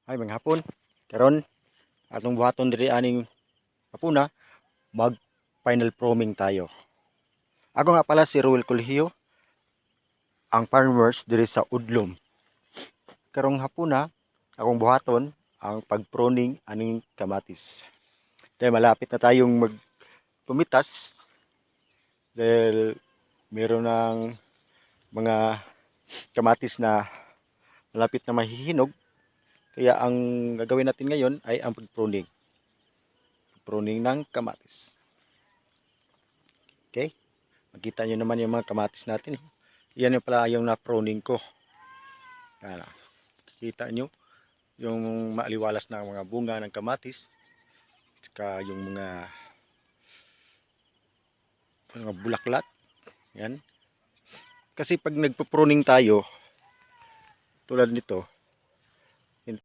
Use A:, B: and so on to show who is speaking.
A: Ay mga hapon. Karon atong buhaton diri aning hapuna mag final proming tayo. Ako nga pala si Ruel Colegio, ang farmers diri sa Udlom. Karong hapuna akong buhaton ang pagproning aning kamatis. Dahil malapit na tayong magpumitas dahil meron ng mga kamatis na malapit na mahihinog. Kaya ang gagawin natin ngayon ay ang pagpruning. Pruning ng kamatis. Okay? Makita nyo naman yung mga kamatis natin. Yan yung pala yung na-pruning ko. Yan. Kita nyo yung maaliwalas na mga bunga ng kamatis. Saka yung mga bulaklat. Yan. Kasi pag nagpo-pruning tayo, tulad nito,